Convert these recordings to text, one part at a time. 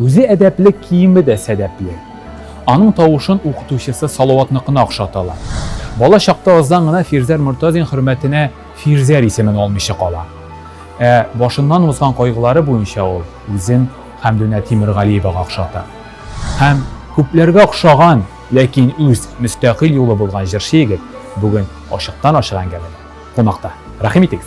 Үзе әдәпле, киеме дә сәдәпле. Аның тавышын укытучысы Салаватныкына охшаталар. Бала чакта аздан гына Фирзәр Мортазин хөрмәтенә Фирзәр исемен алмыйча кала. Башыннан узган кайгылары буенча ул үзен Хәмдүнә Тимергалиевага охшата. Һәм күпләргә охшаган, ләкин үз мөстәкыйль юлы булган җырчы егет бүген ашыктан ашыган гәүдә. Кунакта. Рәхим итегез.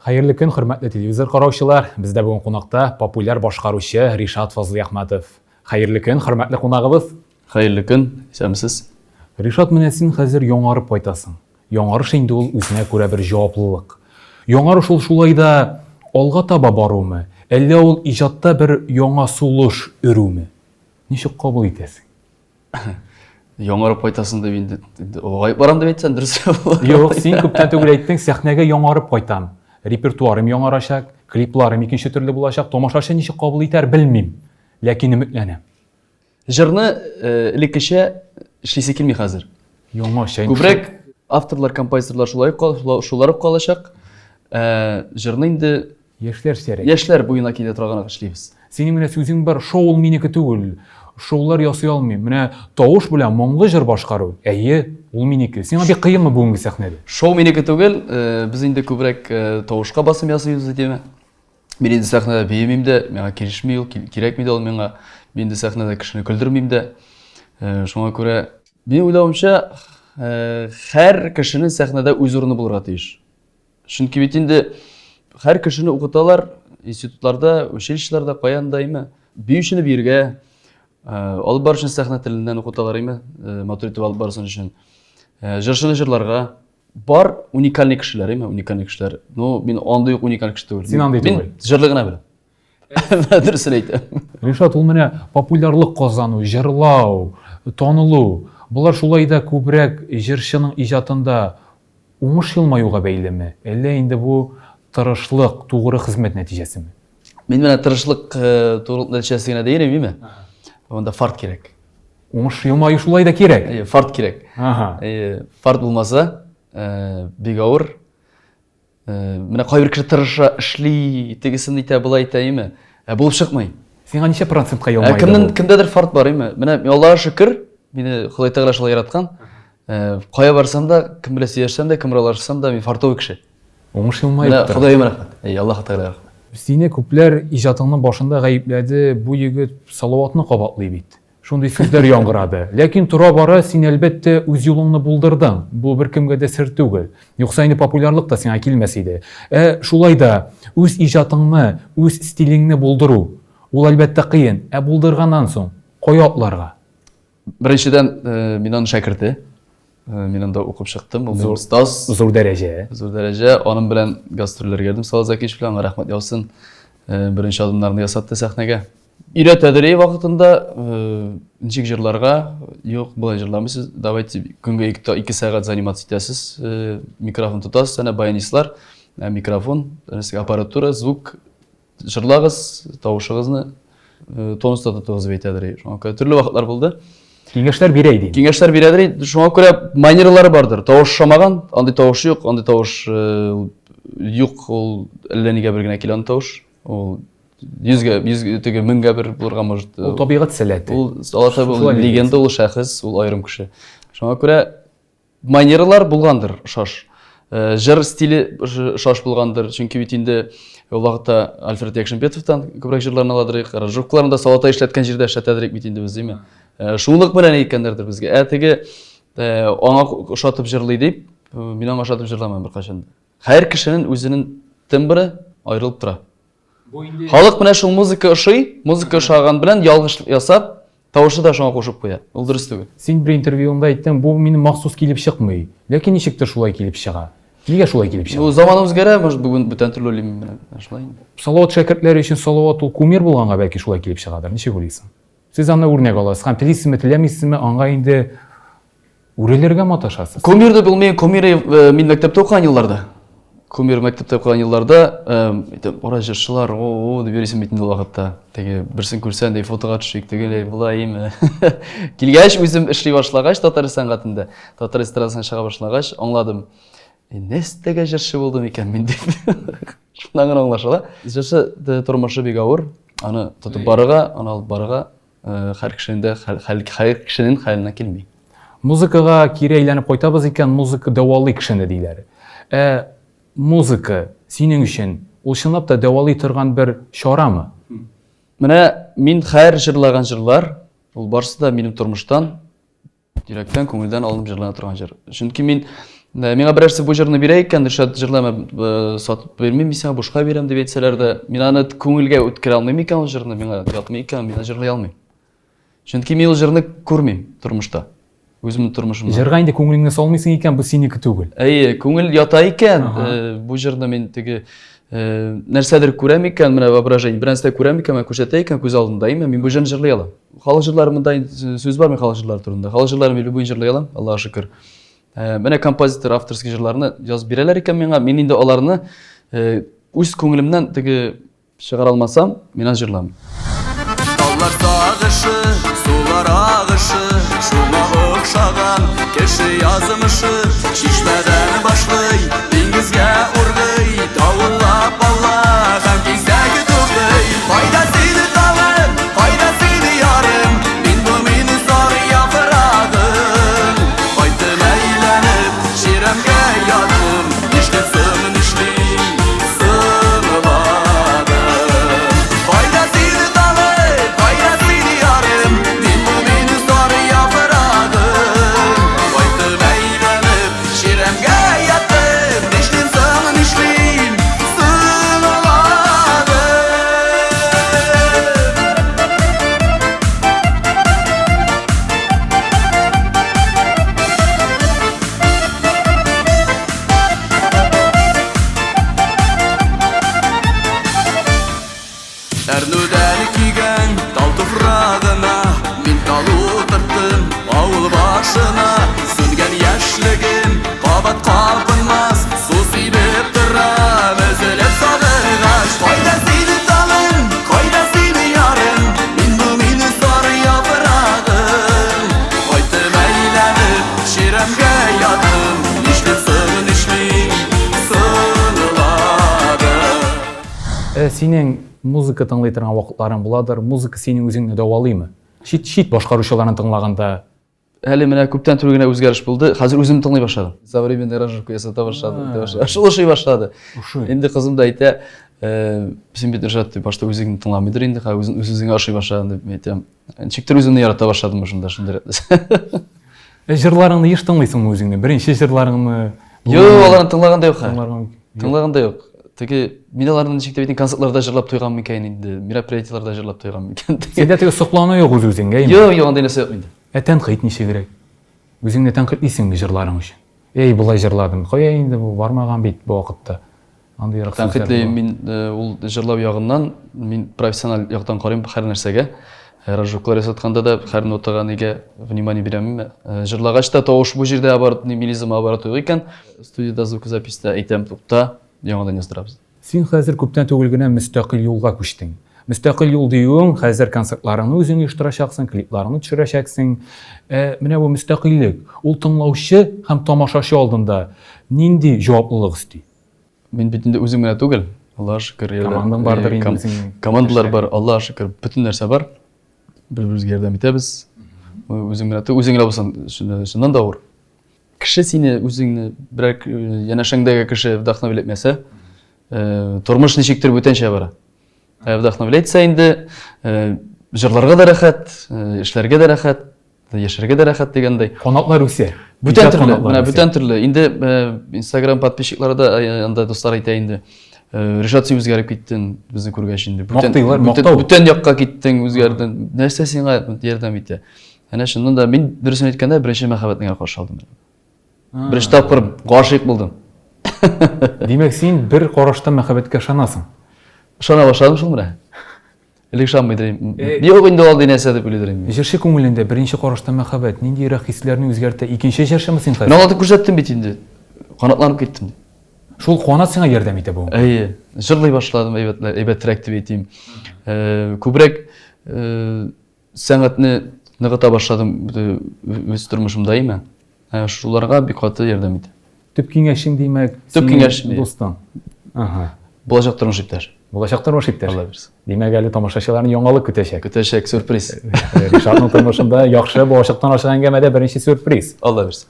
Хәерле көн, хөрмәтле телевизор караучылар. Бездә бүген кунакта популяр башкаручы Ришат Фазлыахматов. Хәерле көн, хөрмәтле кунагыбыз. Хәерле көн, исәнмесез? Ришат, менә син хәзер яңарып кайтасың. Яңарыш инде ул үзенә күрә бер җаваплылык. Яңарыш ул шулай да алга таба барумы, әллә ул иҗатта бер яңа сулыш өрүме? Ничек кабул итәсең? Яңарып кайтасың дип инде олгайып барам дип әйтсәң дөрес. Юк, син күптән түгел әйттең, сәхнәгә яңарып кайтам. Репертуарым яңарачак, клипларым икенче төрле булачак, тамашачы ничек кабул итәр белмим, ләкин өметләнәм. Җырны элеккечә эшлисе килми хәзер. Яңаша. Күбрәк авторлар, композиторлар шулай калачак. Җырны инде Яшьләр сәрәк. яшьләр буена килә торган эшлибез. Синең менә сүзең бар, шоу минеке түгел. Шоулар ясый алмыйм. Менә тавыш белән моңлы җыр башкару. Әйе, ул минеке. Сиңа бик кыенмы бүгенге сәхнәдә? Шоу минеке түгел, без инде күбрәк тавышка басым ясыйбыз дидеме. Мин инде сәхнәдә беймим дә, миңа килешми ул, кирәкми дә ул миңа. Мин инде сәхнәдә кешене көлдермим дә. Шуңа күрә мин уйлавымча, һәр кешенең сәхнәдә үз урыны булырга тиеш. Чөнки бит инде һәр кешене укыталар институтларда, училищеларда, каян дайма. Биючене биргә, алып бар өчен сәхнә теленнән укыталар име, матуритет алып барсын өчен. Җырчыны җырларга бар уникальный кешеләр име, уникальный кешеләр. Ну, мин андый ук уникаль кеше түгел. Син андый түгел. Мин җырлый гына беләм. Дөресен әйтәм. Ришат, ул менә популярлык казану, җырлау, танылу. Булар шулай да күбрәк җырчының иҗатында уңыш елмаюга бәйлеме? Әллә инде бу тырышлык, тугры хезмәт нәтиҗәсеме? Мин менә тырышлык тугрылык нәтиҗәсе генә дә йөрмиме? Онда фарт кирәк. Уңыш елмаю шулай да кирәк. Фарт кирәк. Фарт булмаса, бик авыр. Менә кайбер кеше тырыша, эшли, тегесен итә, булай итә име? Булып чыкмый. Сиңа ничә процентка елмайды? Кемдәдер фарт бар име? Менә Аллага шөкер, мине Ходай Тәгалә шулай яраткан. Кая барсам да, кем белән сөйләшсәм дә, кем аралашсам да, мин фартовый кеше. Уңыш елмайды. Ходаема рәхмәт. Аллаһ Тәгаләгә рәхмәт. Сине күпләр иҗатыңның башында гаепләде, бу егет Салаватны кабатлый бит. Шундый сүзләр яңгырады. Ләкин тора бара син әлбәттә үз юлыңны булдырдың. Бу беркемгә дә сер түгел. Юкса инде популярлык та сиңа килмәс иде. Шулай да үз иҗатыңны, үз стилеңне булдыру, ул әлбәттә кыен. Булдырганнан соң кая атларга? Беренчедән, мин аны шәкерте. Мин анда укып чыктым. Ул устаз. Зур дәрәҗә. Зур дәрәҗә. Аның белән гастрольләргә гәдем. Салават Закиевич белән рәхмәт яусын. Беренче адымнарны ясатты сәхнәгә. Өйрәтәдер вакытында ничек җырларга, юк, булай җырламыйсыз. Давайте көнгә 2 сәгать заниматься итәсез. Микрофон тотасыз, әнә баянистлар, микрофон, аппаратура, звук, җырлагыз, тавышыгызны тонуста тотыгыз әйтәдер. Шуңа төрле вакытлар булды. Киңәшләр бирә иде. Киңәшләр бирәдер. Шуңа күрә манералары бардыр. Тавыш шамаган, андый тавыш юк, андый тавыш юк, ул әллә нигә бер генә килә аны тавыш. Ул 100 теге 1000 бер булырга может. Ул табигать сәләте. Ул алата бу легенда, ул шәхес, ул аерым кеше. Шуңа күрә манералар булгандыр шаш. Җыр стиле шаш булгандыр. Чөнки бит инде ул вакытта Альфред Якшембетовтан күбрәк җырларны аладырык. Аранжировкаларында Салата эшләткән җирдә эшләтәдерик бит инде без, диме? Шулык белән әйткәндер безгә. Теге аңа ошатып җырлый дип, мин аңа ошатып җырламам беркайчан. Һәр кешенең үзенең тембры аерылып тора. Халык менә шул музыка ошый, музыка ошаган белән ялгыш ясап, тавышы да шуңа кушып куя. Ул дөрес түгел. Син бер интервьюңда әйттең, бу минем махсус килеп чыкмый. Ләкин ничектер шулай килеп чыга? Неге шулай килеп чыга? Бу заман үзгәрә, может бүген бүтән төрле уйлыйм мен. Шулай. Салават шәкертләре өчен салават ул кумир булганга бәлки шулай килеп чыгадыр. Ничек уйлыйсың? Сез аны үрнәк аласыз һәм телисезме, теләмисезме, аңа инде үреләргә маташасыз. Кумирді білмеймін, кумирі мен мектепте оқыған елларда. Кумир мектепте оқыған елларда, ора жыршылар, о деп бересің бейтінде уақытта. Теге бірсін көрсен, дей фотоға түшейік, тегелей бұлайым. Келгәш, өзім ішлей башлагач, Татарстан қатында. Татарстаннан шыға башлагач, аңладым. Нестеге жыршы болдым екен мен деп. Шунан гына аңлашыла. Жыршы тормышы бик ауыр. Аны тотып барыға, аны алып барыға, һәр кешенең хәленә килмей. Музыкага кире әйләнеп кайтабыз икән, музыка дәвалый кешене диләр. Музыка синең өчен ул чынлап та дәвалый торган бер чарамы? Менә мин һәр җырлаган җырлар, ул барысы да минем тормыштан, йөрәктән, күңелдән алынып җырлана торган җыр. Чөнки мин миңа берәрсе бу җырны бирә икән, Ришат җырлама сатып бермим, мин сиңа бушка бирәм дип әйтсәләр дә, мин аны күңелгә үткәрә алмыйм икән ул җырны, миңа ятмый икән, мин җырлый алмыйм. Чөнки мин ул җырны күрмим тормышта. Үземнең тормышымда. Җырга инде күңелеңне салмыйсың икән, бу синеке түгел. Күңел ята икән, бу җырны мин теге нәрсәдер күрәм икән, менә воображение берәр нәрсә күрәм икән, мен күрсәтә икән күз алдында, мин бу җырны җырлый алам. Халык җырлары монда сүз бармы халык җырлары турында? Халык җырларын мин бу җырлый алам, Аллаһка шөкер. Менә композитор авторский җырларны язып бирәләр икән миңа, мин инде аларны үз күңелемнән теге чыгара алмасам, мин аны җырламыйм. Аллар сагышы, сулар агышы, шуңа охшаган кеше язмышы, чишмәдән башлый, диңгезгә ургый, тавыллап алла һәм кисәге тугый. Кайда сине тагын, кайда сине ярым, мин бу мине сары яфрагым. Кайтып әйләнеп, ширемгә ятым, нишләсем нишлим, сынладым. Кайда сине тагын, кайда сине ярым, мин бу мине сары яфрагым. Кайтып әйләнеп, ширемгә ятым, нишләсем нишлим, сынладым. Әрнүдән кигән тал туфрагына, мин талу тырттым авыл башына. Сүнгән яшьлегем кабат кабынмас, су сибеп торам өзелеп сагыгач. Кайда сине тагын, кайда сине ярым, мин бу мине сары яфрагым. Кайтып әйләнеп, ширемгә ятым, нишләсем нишлим, сынладым. Синең музыка тыңлый торган вакытларың буладыр, музыка синең үзеңне дәвалыймы? Чит башкаручыларны тыңлаганда Әле менә күптән түгел генә үзгәреш булды. Хәзер үзем тыңлый башладым. Современный аранжировка ясата башлады. Шулышый башлады. Инде кызым да әйтә, син бит Ришат башта үзеңне тыңламыйдыр инде, үзеңә ашый башладың дип әйтәм. Ничектер үземне ярата башладым шунда шундый. Җырларыңны еш тыңлыйсыңмы үзеңне? Беренче җырларыңны? Юк, аларны тыңлаганда юк. Тыңлаганда юк. Теге мин аларны ничектер бит концертларда җырлап туйган микән инде, мероприятиеларда җырлап туйган микән. Сендә теге соклану юк үзеңгә инде. Юк, андай нәрсә юк инде. Тәнкыйть ничегрәк? Үзеңне тәнкыйтьлисеңме җырларың өчен? Болай җырладым. Кая инде бу бармаган бит бу вакытта. Андый рөхсәт. Тәнкыйтьле мин ул җырлау ягыннан мин профессиональ яктан карыйм һәр нәрсәгә. Аранжировкалар ясатканда да һәр нотага нигә внимание бирәм. Җырлагач та тавыш бу җирдә оборот мелизма оборот юк икән. Студияда звукозаписьтә әйтәм тупта, яңадан яздырабыз. Син хәзер күптән түгел генә мөстәкыйль юлга күчтең. Мөстәкыйль юл диюең, хәзер концертларыңны үзең оештырачаксың, клипларыңны төшерәчәксең. Менә бу мөстәкыйльлек, ул тыңлаучы һәм тамашачы алдында нинди җаваплылык өсти? Мин бит инде үзем генә түгел, Аллаһка шөкер, Командаң бардыр инде. Командалар бар, Аллаһка шөкер, бүтән нәрсә бар. Бер-беребезгә ярдәм итәбез. Үзем генә түгел, үзең генә булсын, шуннан да авыр. Кеше сине үзеңне берәр янәшәңдәге кеше вдохновлетмәсә, тормыш ничектер бүтәнчә бара. Вдохновляется инде, җырларга да рәхәт, эшләргә дә рәхәт, яшәргә дә рәхәт дигәндәй. Канатлар үсә. Бүтән төрле, менә бүтән төрле. Инде Instagram подписчиклары да анда достар әйтә инде. Ришат, син үзгәреп киттең, безне күргәч инде. Бүтән якка киттең, үзгәрдең. Нәрсә сиңа ярдәм итә? Әнә шуннан да мин дөресен әйткәндә беренче мәхәббәтне каршы алдым. Беренче тапкыр гашыйк булдым. Демек, сен бір қарашта махаббатқа ышанасың. Ышана башладым шул менә. Элек ышанмый идем. Юк инде ул нәрсә дип уйлыйм. Җырчы күңелендә беренче карашта махаббат ниндирәк хисләрне үзгәртә? Икенче җырчымы син хәзер? Мен алды күрсәттем бит инде. Канатланып киттем. Шул канат сиңа ярдәм итә бу. Әйе, җырлый башладым, әйбәтрәк дип әйтим. Күбрәк сәнгатьне ныгыта башладым үз тормышымда име. Шуларга бик каты ярдәм итә. Төп киңәшең димәк, Төп киңәшем, дустың. Ага. Булачак тормыш иптәш. Булачак тормыш иптәш. Алла бирсен. Димәк, әле тамашачыларны яңалык көтәчәк. Көтәчәк сюрприз. Ришатның тормышында яхшы булачактан ашыган әңгәмәдә беренче сюрприз. Алла бирсен.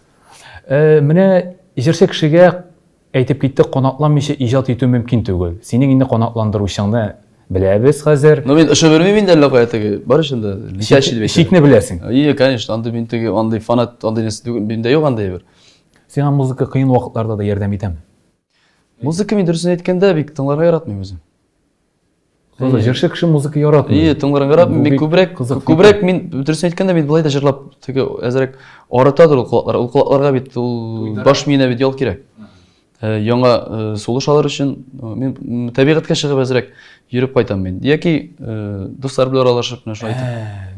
Менә җырчы кешегә әйтеп китте, канатланмыйча иҗат итү мөмкин түгел. Синең инде канатландыручыңны беләбез хәзер. Но мен ошо бермим инде әллә кая теге. Бар ишендә. Литәши дип әйтә. Шикне беләсең. Әйе, конечно, анда мен теге андай фанат, андай нәрсә түгел. Миндә юк андай бер. Сиңа музыка кыен вакытларда да ярдәм итәме? Музыка мен дөресен әйткәндә бик тыңларга яратмыйм үзем. Хәзер җырчы кеше музыка яратмый. Әйе, тыңларга яратмыйм. Мен күбрәк мен дөресен әйткәндә бит былай да җырлап теге әзрәк аратадыр ул кулаклар. Ул кулакларга бит ул баш миенә бит ял кирәк. Яңа сулыш алыр өчен мен табигатькә чыгып әзрәк йөреп кайтам мен. Яки дуслар белән аралашып менә шулай итеп.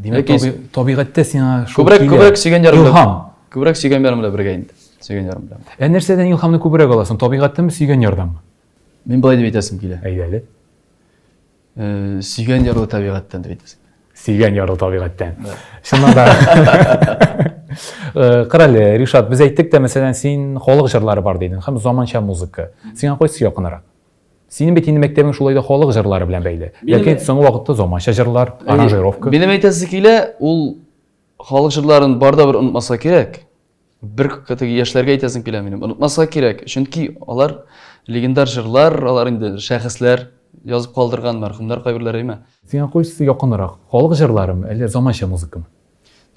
Димәк, табигатьтә сиңа шул Күбрәк сөйгән ярым белән. илһам. Күбрәк сөйгән ярым белән бергә инде. Сөйгән ярым белән. Нәрсәдән илһамны күбрәк аласың? Табигатьтәме, сөйгән ярдәмме? Мен былай дип әйтәсем килә. Әйдәле. Сөйгән ярлы табигатьтән дип әйтәсем. Сөйгән ярлы табигатьтән. Шуннан да. Карале, Ришат, без әйттек тә, мәсәлән, син халык җырлары бар дидең, һәм заманча музыка. Сиңа кайсы якынрак? Синең бит инде мәктәбең шулай да халык җырлары белән бәйле. Ләкин соңгы вакытта заманча җырлар, аранжировка. Минем әйтәсе килә, ул халык җырларын барда бер онытмаска кирәк. Бер теге яшьләргә әйтәсем килә минем. Онытмаска кирәк. Чөнки алар легендар җырлар, алар инде шәхесләр язып калдырган мәрхүмнәр кайберләре име. Сиңа кайсы якынрак? Халык җырларымы, әллә заманча музыкамы?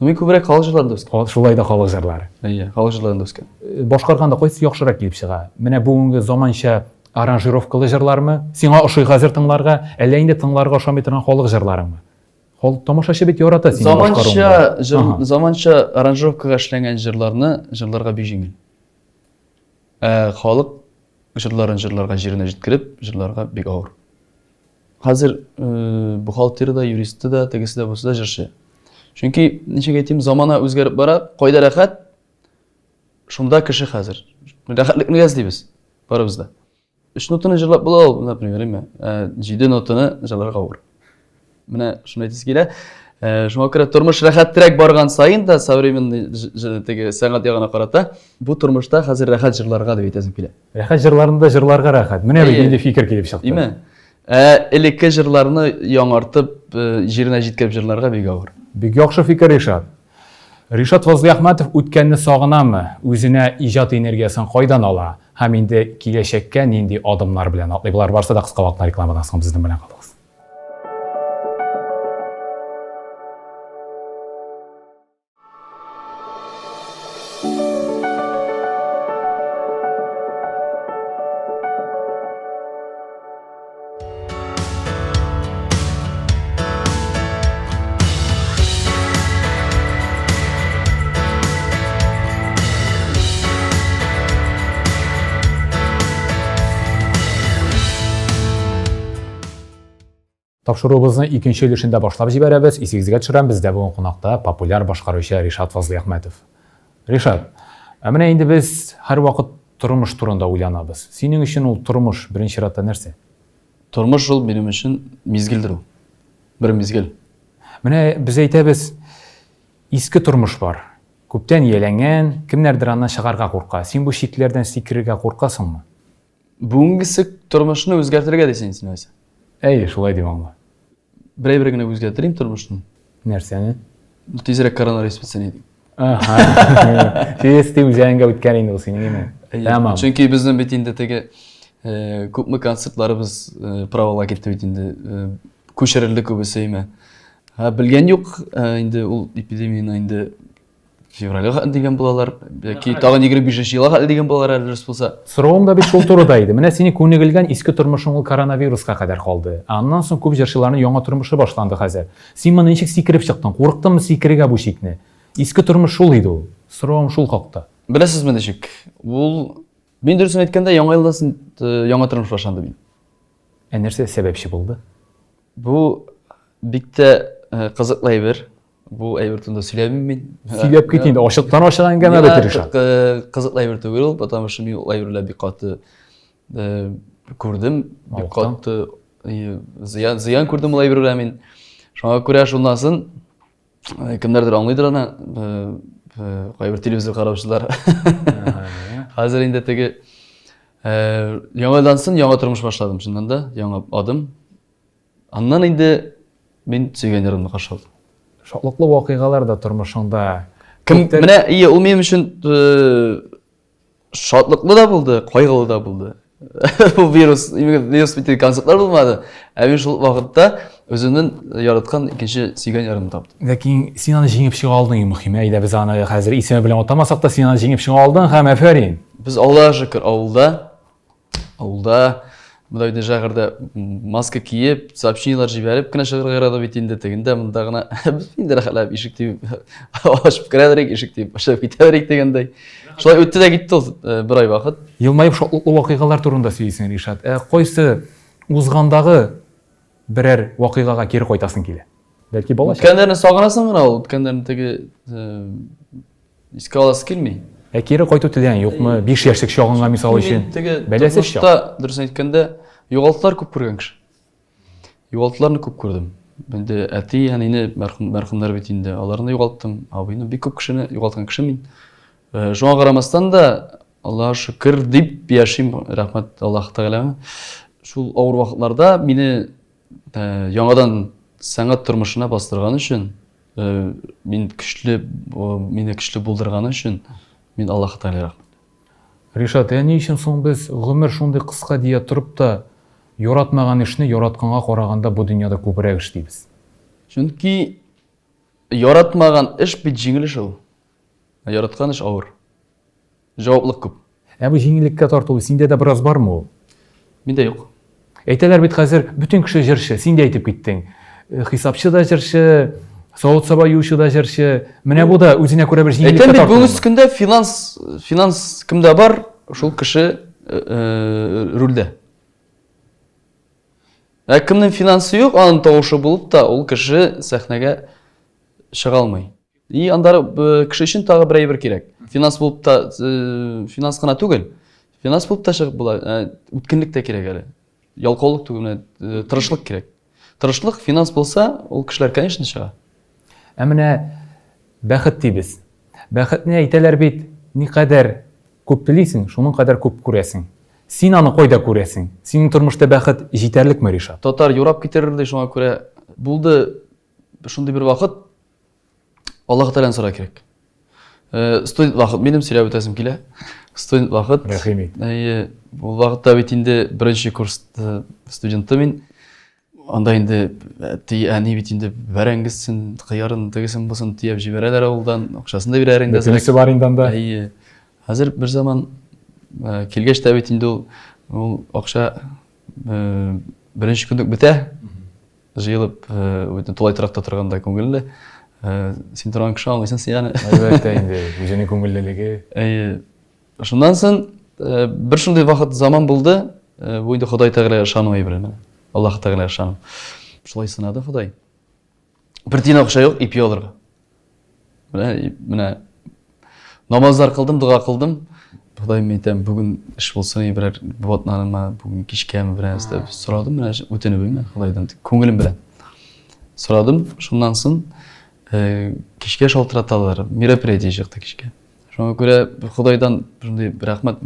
Мен күбрәк халык җырларында үскән. Шулай да халык җырлары. Әйе, халык җырларында үскән. Башкарганда кайсы яхшырак килеп чыга? Менә бүгенге заманча аранжировкалы җырлармы? Сиңа ошый хәзер тыңларга, әллә инде тыңларга ошамый торган халык җырларымы? Тамашачы бит ярата сине башкаруыңны. Заманча аранжировкага эшләнгән җырларга бик җиңел. Халык җырларын җырларга җиренә җиткереп, җырларга бик авыр. Хәзер бухгалтеры да, юристы да, тегесе дә булса да җырчы. Чөнки ничек әйтим, замана үзгәреп бара, кайда рәхәт, шунда кеше хәзер. Рәхәтлекне эзлибез барыбыз да. 3 нотаны җырлап була ул, например, 7 нотаны җырларга авыр. Менә шуны әйтәсе килә. Шуңа күрә тормыш рәхәтрәк барган саен да современный теге сәнгать ягына карата, бу тормышта хәзер рәхәт җырларга дип әйтәсем килә. Рәхәт җырларында җырларга рәхәт. Менә инде фикер килеп чыкты. Име? Элекке җырларны яңартып, җиренә җиткереп җырларга бик авыр. Бик яхшы фикер, Ришат. Ришат Фазлыахматов үткәнне сагынамы? Үзенә иҗат энергиясын кайдан ала? Һәм инде киләчәккә нинди адымнар белән атлый? Булар барса да кыска вакытта рекламадан соң безнең белән калыгыз. Тапшыруыбызны икенче өлешендә башлап җибәрәбез. Исегезгә төшерәм, бездә бүген кунакта популяр башкаручы Ришат Фазлыахматов. Ришат, менә инде без һәр вакыт тормыш турында уйланабыз. Синең өчен ул тормыш беренче чиратта нәрсә? Тормыш ул минем өчен мизгелдер ул. Бер мизгел. Менә без әйтәбез, иске тормыш бар. Күптән яләнгән, кемнәрдер аннан чыгарга курка. Син бу шикләрдән сикерергә куркасыңмы? Бүгенге тормышны үзгәртергә дисең син әйсе. Әйе, шулай дим аңла. Берәй-бер генә үзгәртерим тормышны. Нәрсәне? Тизрәк коронавирус бетсен иде. Фести үзәнгә үткән инде ул синең име? Тамам. Чөнки безнең бит инде теге күпме концертларыбыз правола китте бит инде. Күчерелде күбесе име. Белгән юк, инде ул эпидемияны инде февральгә дигән булалар, яки тагын 25 елга дигән булалар әле булса. Соравым да бит шул турыда иде. Менә сине күнегелгән иске тормышың ул коронавируска кадәр калды. Аннан соң күп җырчыларның яңа тормышы башланды хәзер. Син моны ничек сикереп чыктың? Курыктыңмы сикерергә бу шикне? Иске тормыш шул иде ул. Соравым шул хакта. Беләсезме ничек? Ул Мен дұрысын айтканда яңа елдасын яңа тормыш башланды мен. Нәрсе себепчи булды? Бу бик те кызыклы әйбер. Бу әйбер турында сөйләмим мен. Сөйләп кит инде, ашыктан ашыган әңгәмә бит Ришат. Кызыклы әйбер түгел ул, потому что мен ул әйберләр бик каты күрдем, бик каты зыян күрдем ул әйберләр мен. Шуңа күрә шуннан кемнәрдер аңлыйдыр аны, кайбер телевизор караучылар. Хәзер инде теге яңадан яңа тормыш башладым шуннан да, яңа адым. Аннан инде мен сөйгән ярымны каршы алдым. Шатлыклы вакыйгалар да тормышыңда Менә ул минем өчен шатлыклы да булды, кайгылы да булды. Бу вирус бит концертлар булмады. Ә мен шул вакытта өзүмнүн яраткан икенче сөйгән ярымны таптым. Ләкин син аны җиңеп чыга алдың, мөһим. Әйдә без аны хәзер исеме белән атамасак та син аны җиңеп чыга алдың һәм афәрин. Без Аллаһка шөкер авылда мындай шәһәрдә маска киеп, сообщениялар җибәреп кенә чыгарга ярады бит инде тегендә монда гына без инде рәхәтләп ишек тибеп ачып керәдерик, ишек тибеп ачып китәдерик дигәндәй. Шулай үтте дә китте ул бер ай вакыт. Елмаеп шатлыклы вакыйгалар турында сөйлисең, Ришат. Кайсы узгандагы берәр вакыйгага кире кайтасың килә? Бәлки балачак. Үткәннәрне сагынасың гына ул, үткәннәрне теге искә аласы килми. Кире кайту теләгән юкмы? 5 яшьлек чагыңа мисал өчен. Бәләсез чак. Дөресен әйткәндә, югалтулар күп күргән кеше. Югалтуларны күп күрдем. Инде әти, әнине мәрхүмнәр бит инде. Аларны югалттым. Абыйны бик күп кешене югалткан кеше мин. Шуңа карамастан да, Аллаһка шөкер дип яшим, рәхмәт Аллаһ Тәгаләгә. Шул авыр вакытларда мине яңадан сәнгать тормышына бастырган өчен, мине көчле булдырган өчен мен Аллаһка Тәгаләгә рәхмәт. Ришат, ни өчен соң без гомер шундый кыска дия торып та яратмаган эшне яратканга караганда бу дөньяда күбрәк эшлибез? Чөнки яратмаган эш бит җиңел эш ул. Яраткан эш авыр. Җаваплык күп. Бу җиңеллеккә тарту синдә дә бераз бармы ул? Миндә юк. Әйтәләр бит хәзер бүтән кеше җырчы, син дә әйтеп киттең. Хисапчы да җырчы, савыт-саба юучы да җырчы. Менә бу да үзенә күрә бер җиңеллеккә тарту. Бүгенге көндә финанс кемдә бар, шул кеше рульдә. Кемнең финансы юк, аның тавышы булып та, ул кеше сәхнәгә чыга алмый. И анда кеше өчен тагы бер әйбер кирәк. Финанс булып та, финанс кына түгел. Финанс булып та чыгып була, үткенлек тә кирәк әле. Ялкаулык түгел, тырышлык кирәк. Тырышлык, финанс булса, ул кешеләр конечно чыга. Менә бәхет дибез. Бәхетне әйтәләр бит, никадәр күп телисең, шуның кадәр күп күрәсең. Син аны кайда күрәсең? Синең тормышта бәхет җитәрлекме, Ришат? Татар юрап китерер ди, шуңа күрә булды шундый бер вакыт, Аллаһ Тәгаләдән сора кирәк. Студент вакыт, минем сөйләп үтәсем килә. Студент вакыт. Рәхимит. Бу вакытта бит инде беренче курс студенты мин. Анда инде әни бит инде бәрәңгесен, кыярын, тегесен бусын тиеп җибәрәләр авылдан, акчасын да бирәр инде. Бөтенесе бар инде анда. Хәзер бер заман килгәч тә бит инде ул акча беренче көндек бетә. Җыелып, тулай тракта торганда күңелле. Син торган кеше алмыйсың син аны. Әлбәттә инде, үзенең күңеллелеге. Шуннан соң бер шундый вакыт заман булды, бу инде Ходай Тәгаләгә ышану әйбере. Аллаһ Тәгаләгә ышану. Шулай сынады Ходай. Бер тиен акча юк, ипи алырга. Менә намазлар кылдым, дуга кылдым. Ходай әйтәм, бүген эш булсын, берәр бутнаныма, бүген кичкәме бераз дип сорадым, менә үтенеп Ходайдан күңелем белән. Сорадым, шуннан соң кичкә шалтыраталар, мероприятие чыкты кичкә. Шуңа күрә Ходайдан шундый рәхмәт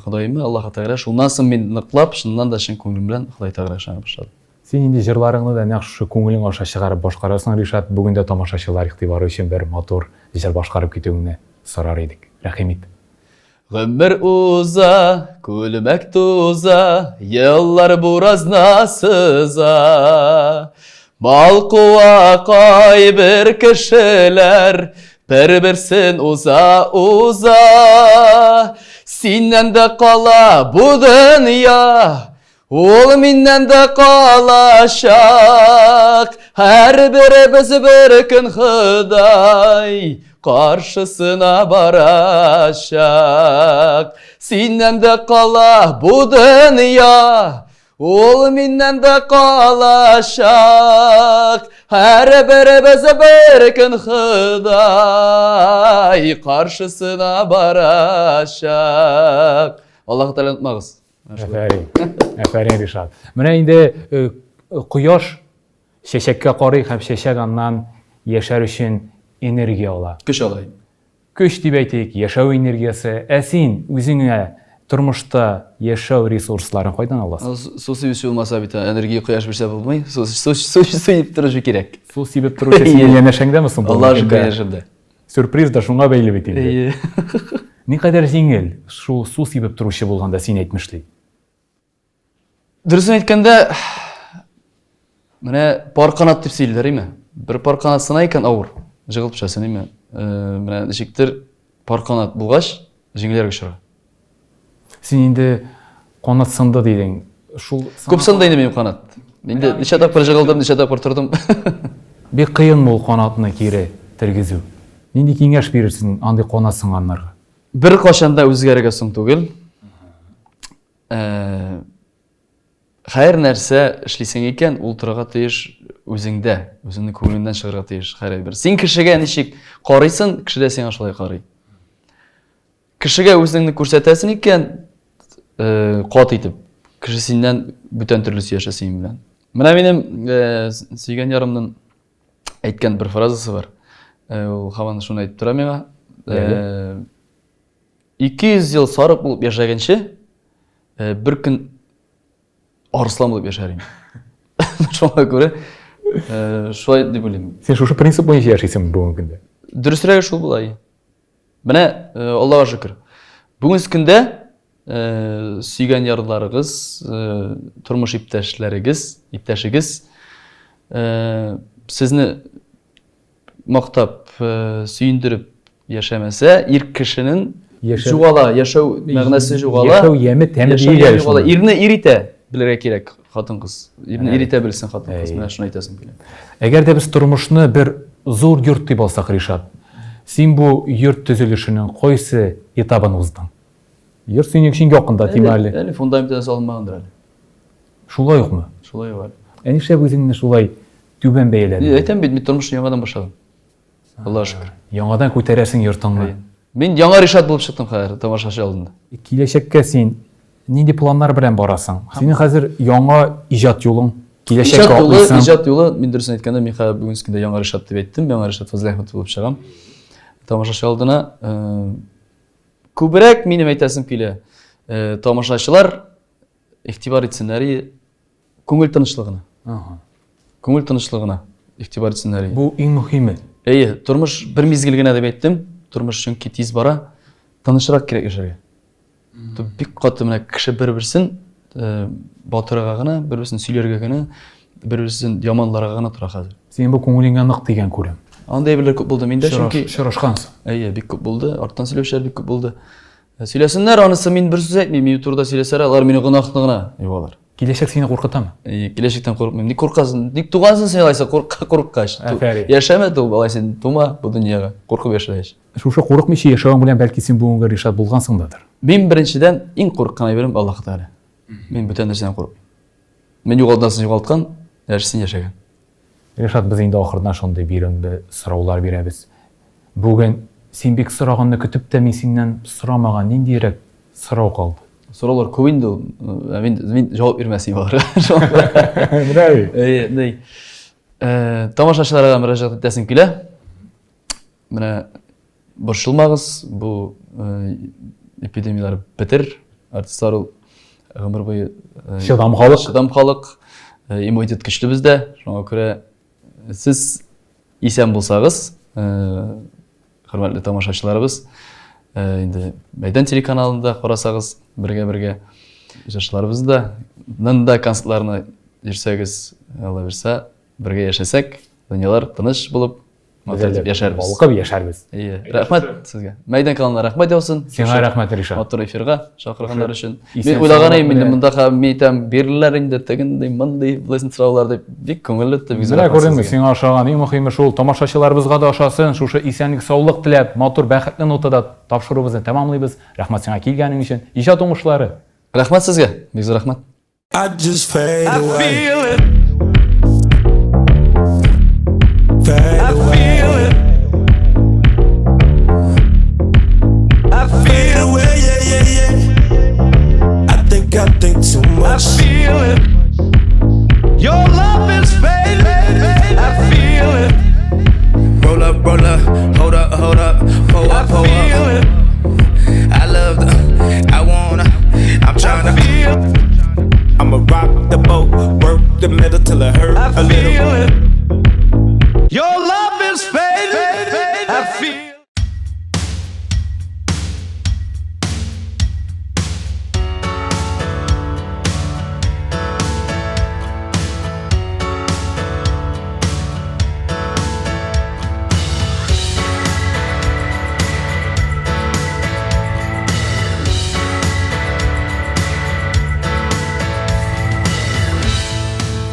Ходайыма, Аллаһка Тәгалә, шуннан соң мин ныклап, шуннан да чын күңелем белән Ходай Тәгаләгә ышана башладым. Син инде җырларыңны да нәкъ шушы күңелең аша чыгарып башкарасың, Ришат. Бүген дә тамашачылар игътибары өчен бер матур җыр башкарып китүеңне сорар идек. Рәхимит. Гомер уза, күлмәк туза, еллар буразна сыза. Балкуа кайбер кешеләр, бер-берсен уза. Синнән дә кала бу дөнья, ул миннән дә калачак. Һәрберебез бер көн Ходай Karşısına baracak. Senden de kala bu dünya, ol minden de kalaşak. Her berabeze berkin Hıday karşısına baracak. Allah'ı Teala unutmağız. Әфәрин. Әфәрин Ришат. Менә инде кояш чәчәккә карый һәм чәчәк аннан яшәр өчен энергия ала. Köş alayım. Көч дип әйтик, яшәү энергиясе. Ә син үзеңә тормышта яшәү ресурсларын кайдан аласың? Su seviyesi olmasa bir tane enerjiyi koyaş bir şey bulmayı. Su yiyip durucu gerek. Су сибеп торучы син янәшәңдәме соң? Allah aşkına yaşamda. Сюрприз да шуңа бәйле бит инде. İyi. Никадәр җиңел шул су сибеп торучы булганда син әйтмешли. Dürüstün etkende mene par kanat tip seyirler değil mi? Bir par kanat sınayken ağır. Jığılıp şaşın değil mi? Mene dişiktir par kanat bulgaç jingler güçlü. Син инде канат сынды дидең. Шул Көп sındı indi benim kanat. İndi nişe tapır jığıldım, nişe tapır turdum. бик кыйын бул канатны кире тергезүү. Нинди киңәш бирерсең андый канат сынганнарга? Bir kaşanda özgərəgə soň tugul. Her нәрсә эшлисең икән, ул торырга тиеш үзеңдә, үзеңнең күңелеңдән чыгарга тиеш һәр бер. Син кешегә ничек карыйсың, кеше дә сиңа шулай карый. Кешегә үзеңне күрсәтәсең икән, кат итеп, кеше синнән бүтән төрле сөйләшә син белән. Менә минем сөйгән ярымның әйткән бер фразасы бар. Ул һаман шуны әйтеп тора миңа. 200 yıl sarık bulup yaşayınca bir gün arslan bulup yaşarım. Şuna göre şöyle de bileyim. Сен шушы принцип буенча яшисең бүгенге көндә. Dürüsтрәге шул булай. Менә Аллаһка шөкер. Бүгенге көндә сөйгән ярларыгыз, тормыш иптәшегез сезне мактап, сөендереп яшәмәсә, ир кешенең Жугала, яшәү мәгънәсе жугала. Яшәү яме тәме диел шул. Ирне иритә белергә кирәк хатын-кыз. Ирне иритә белсен хатын-кыз. Менә шуны әйтәсем килә. Әгәр дә без тормышны бер зур йорт дип алсак, Ришат, син бу йорт төзелешенең кайсы этабын уздың? Йорт синең өчен якында тимәле. Әле фундаментта салынмагандыр әле. Шулай юкмы? Шулай бар. Ә нишләп үзеңне шулай түбән бәяләдең? Әйтәм бит, мин тормышны яңадан башладым. Аллаһка шөкер. Яңадан күтәрәсең йортыңны. Мин яңа Ришат булып чыктым хәзер тамашачы алдында. Киләчәккә син нинди планнар белән барасың? Синең хәзер яңа иҗат юлың, киләчәккә атлыйсың. Иҗат юлы, мин дөресен әйткәндә, мин хәзер бүгенге көндә яңа Ришат дип әйттем. Яңа Ришат Фазыл Әхмәтов булып чыгам. Тамашачы алдына күбрәк минем әйтәсем килә. Тамашачылар игътибар итсеннәр күңел тынычлыгына. Күңел тынычлыгына игътибар итсеннәр. Бу иң мөһиме. Әйе, тормыш бер мизгел генә дип әйттем. Тормыш чөнки тиз бара, тынычрак кирәк яшәргә. Бик каты менә кеше бер-берсен батырга гына, бер-берсен сөйләргә генә, бер-берсен яманларга гына тора хәзер. Син бу күңелеңгә нык дигән күрәм. Андай белер күп булды миндә, чөнки шырашкансың. Әйе, бик күп булды. Арттан сөйләүчеләр бик күп булды. Сөйләсеннәр, анысы мин бер сүз әйтмим, мин турыда сөйләсәләр, алар мине гынахны гына юалар. Киләчәк сине куркытамы? Киләчәктән курыкмыйм. Ник куркасың? Ник тугансың син алайса курыккач. Яшәмә ту, алайса тума бу дөньяга. Куркып яшәш. Шушы курыкмыйча яшәвең белән бәлки син бүгенге Ришат булгансыңдыр. Мин беренчедән иң курыккан әйберем Аллаһ Тәгалә. Мин бүтән нәрсәдән курыкмыйм. Мин югалдансын югалткан, яшәсен яшәгән. Ришат, без инде ахырдан шундый бирәмбе сораулар бирәбез. Бүген син бик сораганны көтеп тә мин синнән сорамаган ниндирәк сорау калды? Сораулар күп инде. Мин җавап бирмәсем бар. Менә Тамашачыларга мөрәҗәгать итәсем килә. Менә борчылмагыз, бу эпидемиялар бетер. Артистлар гомер буе шыдам халык, иммунитет көчле бездә. Шуңа күрә сез исән булсагыз, хөрмәтле тамашачыларыбыз, инде Мәйдан телеканалында карасагыз, бергә җырчыларыбыз да, нанда концертларны йөрсәгез, Алла бирсә, бергә яшәсәк, дөньялар тыныч булып, Матур яшәрбез. Балкып яшәрбез. Рәхмәт сезгә. Мәйдан каналына рәхмәт яусын. Сиңа рәхмәт, Ришат. Матур эфирга чакырганнар өчен. Исән Мен уйлаган саулык идем инде белән. монда һәм әйтәм бирерләр инде тегендәй, мондый, булсын сораулар дип бик күңелле иттем. Менә күрдеңме, сиңа ошаган иң мөһиме шул, тамашачыларыбызга да ошасын, шушы исәнлек, саулык теләп, матур, бәхетле нотада тапшыруыбызны тәмамлыйбыз. Рәхмәт сиңа килгәнең өчен. Иҗат уңышлары. Рәхмәт сезгә. Бик зур рәхмәт. I just fade away. Fade away. Fade away, yeah. I think too much. I feel it. Your love is fading. I feel it. Roll up, hold up, pull up, pull up. I love I wanna, I'm tryna Feel it. I'ma rock the boat, work the middle till it hurt I a little. feel it. Your love is fading. I feel.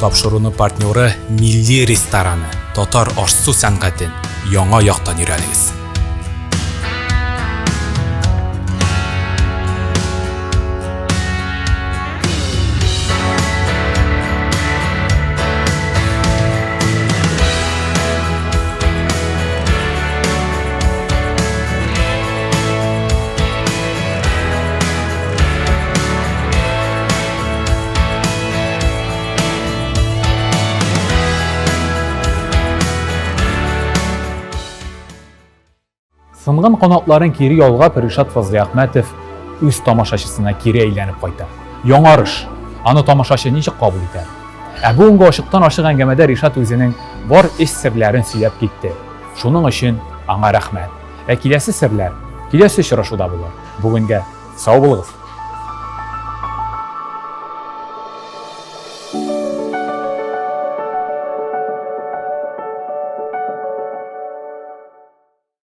Тапшыруны партнеры Милли рестораны. Татар ашсу сәнгатен яңа яктан өйрәнегез. Сынган канатларын кире ялгап, Ришат Фазлиәхмәтов үз тамашачысына кире әйләнеп кайта. Яңарыш. Аны тамашачы ничек кабул итә? Бүгенге ашыктан ашык әңгәмәдә Ришат үзенең бар эш серләрен сөйләп китте. Шуның өчен аңа рәхмәт. Киләсе серләр, киләсе очрашуда булыр. Бүгенгә сау булыгыз.